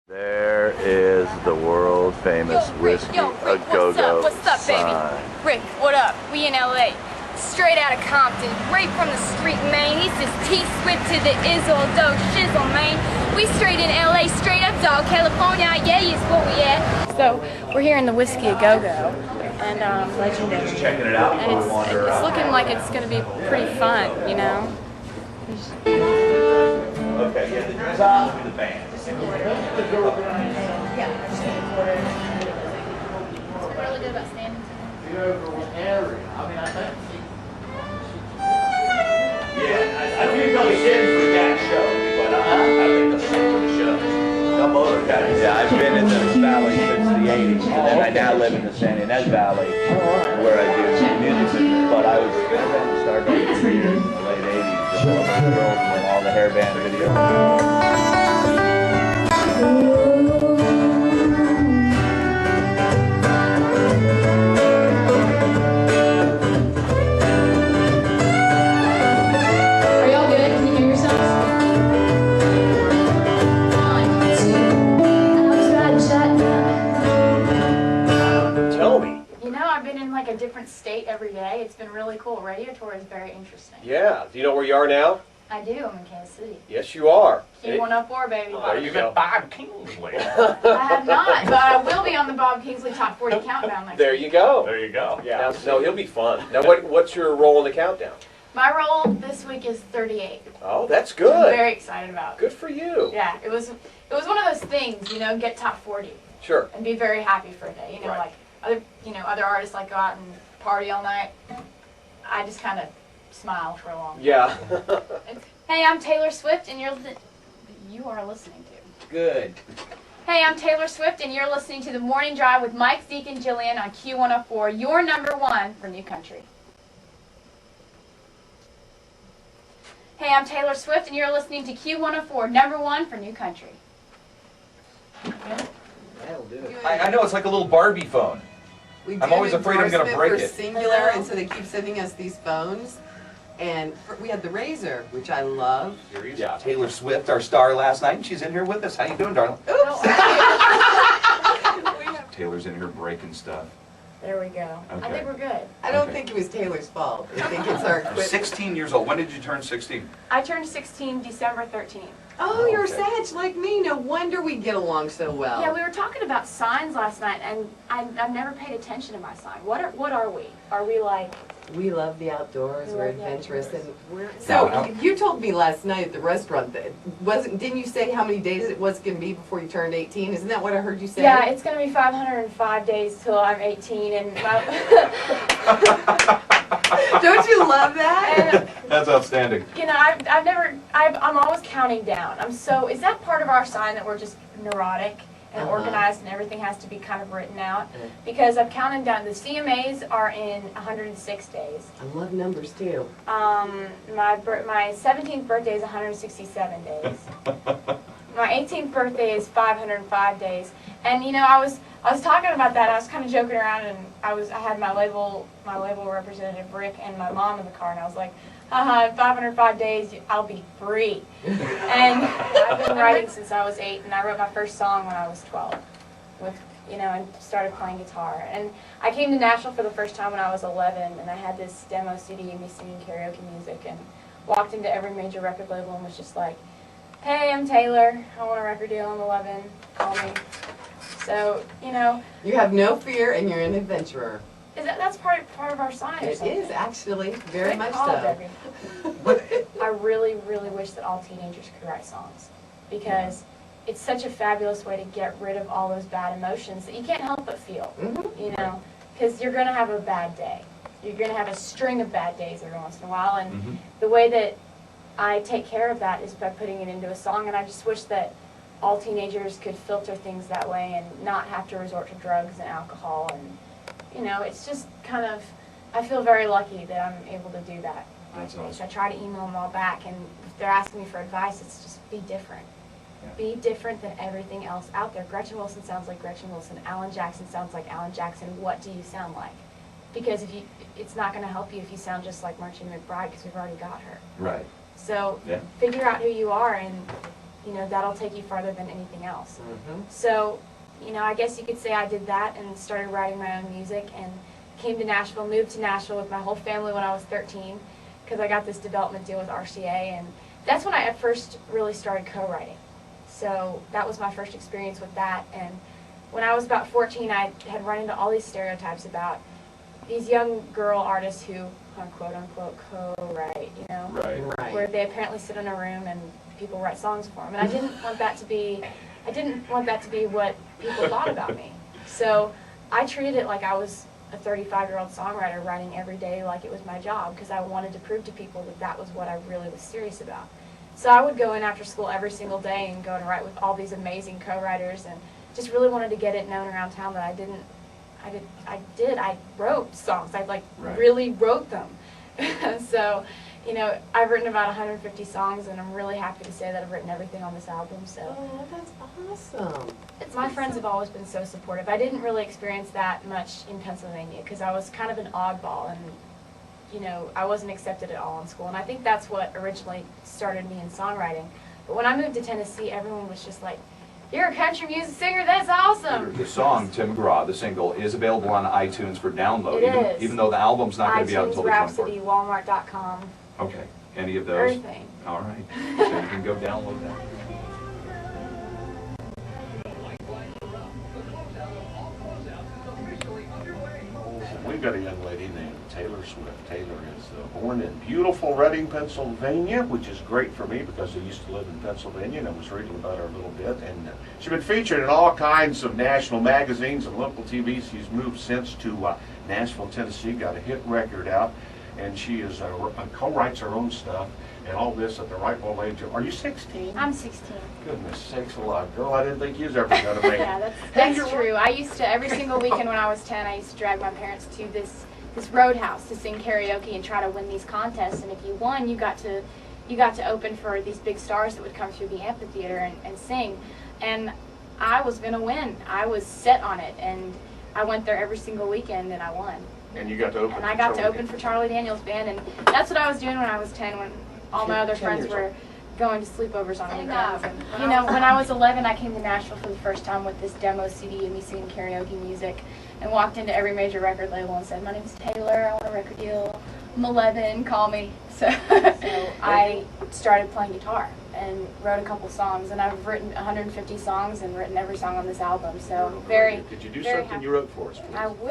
There is the world famous Whiskey A Go Go What's up, baby? sign. Rick, what up? We in LA. Straight out of Compton, right from the street, man. He's just T-Swift to the Izzle, dog shizzle, man. We straight in LA, straight up, dog. California, yeah, is what we at. So, we're here in the Whiskey A Go Go, and legendary. Just checking it out. And it's looking like it's gonna be pretty fun, you know? Okay, yeah, the dress will be the band. It's really good about standing. Yeah, I think they'll send for that show, but I think they'll send for the show. Some other guys. Yeah, I've been in the valley since the 80s, and then I now live in the San Ynez Valley, where I do music. But I was a band started in the late 80s, and all the girls and all the hair band videos. Are y'all good? Can you hear yourselves? 1, 2. I was riding shotgun. Tell me. You know, I've been in like a different state every day. It's been really cool. Radio tour is very interesting. Yeah. Do you know where you are now? I do. I'm in Kansas City. Yes, you are. Q104, baby. There you go. Bob Kingsley. I have not, but I will be on the Bob Kingsley Top 40 Countdown next There week. you go. There you go. Yeah. No, he'll be fun. Now, what's your role in the countdown? My role this week is 38. Oh, that's I'm good. very excited about. Good for you. Yeah, it was one of those things, you know, get top 40 Sure. and be very happy for a day. You know, Right. like other artists like go out and party all night. I just kind of smile for a long time. Yeah. Hey, I'm Taylor Swift, and you are listening to. Good. Hey, I'm Taylor Swift, and you're listening to The Morning Drive with Mike, Zeke, and Jillian on Q104, your number one for New Country. Hey, I'm Taylor Swift, and you're listening to Q104, number one for New Country. That'll do it. I know, it's like a little Barbie phone. We I'm do always an afraid I'm gonna endorsement break for it. Singular, and so they keep sending us these phones. And we had the Razor, which I love. Yeah, Taylor Swift, our star last night, and she's in here with us. How you doing, darling? Oops. Taylor's in here breaking stuff. There we go. I Okay. think we're good. I don't Okay. think it was Taylor's fault. I think it's our You're equipment. 16 years old. When did you turn 16? I turned 16 December 13th. Oh, you're Okay. Sag like me. No wonder we get along so well. Yeah, we were talking about signs last night, and I've never paid attention to my sign. What are we? Are we like? We love the outdoors. We We're love the adventurous, outdoors. and we're. Now, So you told me last night at the restaurant that didn't you say how many days it was going to be before you turned 18? Isn't that what I heard you say? Yeah, it's gonna be 505 days till I'm 18, and Don't you love that? and That's outstanding. you know, I'm always counting down. Is that part of our sign that we're just neurotic and organized and everything has to be kind of written out? Because I'm counting down. The CMAs are in 106 days. I love numbers too. My 17th birthday is 167 days. My 18th birthday is 505 days. And you know, I was talking about that. I was kind of joking around, and I had my label representative Rick and my mom in the car, and I was like, haha, in 505 days I'll be free. And I've been writing since I was 8, and I wrote my first song when I was 12 and started playing guitar. And I came to Nashville for the first time when I was 11, and I had this demo CD of me singing karaoke music, and walked into every major record label and was just like, hey, I'm Taylor, I want a record deal, I'm 11, call me. So, you know, You have no fear, and you're an adventurer. that's part of our sign or It something. is actually very Great much call, so. Debbie. I really, really wish that all teenagers could write songs, because it's such a fabulous way to get rid of all those bad emotions that you can't help but feel, you know, because you're going to have a bad day. You're going to have a string of bad days every once in a while, and the way that I take care of that is by putting it into a song, and I just wish that all teenagers could filter things that way and not have to resort to drugs and alcohol, and, you know, it's just kind of, I feel very lucky that I'm able to do that. That's awesome. I try to email them all back, and if they're asking me for advice, it's just be different. Yeah. Be different than everything else out there. Gretchen Wilson sounds like Gretchen Wilson. Alan Jackson sounds like Alan Jackson. What do you sound like? Because it's not going to help you if you sound just like Marcia McBride, because we've already got her. Right. So Yeah. figure out who you are, and you know, that'll take you farther than anything else. Mhm. So, you know, I guess you could say I did that and started writing my own music and came to Nashville, moved to Nashville with my whole family when I was 13 because I got this development deal with RCA, and that's when I at first really started co-writing. So that was my first experience with that, and when I was about 14 I had run into all these stereotypes about these young girl artists who quote unquote co-write, you know, Right. where they apparently sit in a room and people write songs for them. And I didn't want that to be what people thought about me. So I treated it like I was a 35-year-old songwriter writing every day like it was my job, because I wanted to prove to people that that was what I really was serious about. So I would go in after school every single day and go and write with all these amazing co-writers, and just really wanted to get it known around town that I wrote songs. I really wrote them. So, you know, I've written about 150 songs, and I'm really happy to say that I've written everything on this album. So Oh, that's awesome. my friends have always been so supportive. I didn't really experience that much in Pennsylvania because I was kind of an oddball, and you know, I wasn't accepted at all in school. And I think that's what originally started me in songwriting. But when I moved to Tennessee, everyone was just like, "You're a country music singer? That's awesome!" The song, Tim McGraw, the single, is available on iTunes for download, It is. even though the album's not going to be out iTunes, until the 24th. Rhapsody, Walmart.com, Okay, any of those? everything. All right, so you can go download that. We've got a young lady named Taylor Swift. Taylor is born in beautiful Reading, Pennsylvania, which is great for me because I used to live in Pennsylvania and I was reading about her a little bit. And she's been featured in all kinds of national magazines and local TV. She's moved since to Nashville, Tennessee, got a hit record out, and she is co-writes her own stuff and all this at the ripe old age of, are you 16? I'm 16. Goodness sakes alive, girl, I didn't think you was ever going to make Yeah, it. that's true. I used to, every single weekend when I was 10, I used to drag my parents to this roadhouse to sing karaoke and try to win these contests. And if you won, you got to open for these big stars that would come through the amphitheater and sing. And I was going to win. I was set on it. And I went there every single weekend and I won. And you got to open And I got to open for Charlie Daniels Band. And that's what I was doing when I was 10, when all my other friends were going to sleepovers on weekends. And, you know, when I was 11, I came to Nashville for the first time with this demo CD of me singing karaoke music, and walked into every major record label and said, "My name's Taylor, I want a record deal. I'm 11, call me." So I started playing guitar and wrote a couple songs, and I've written 150 songs and written every song on this album. So very, Could you do very something happy. you wrote for us, please? I will.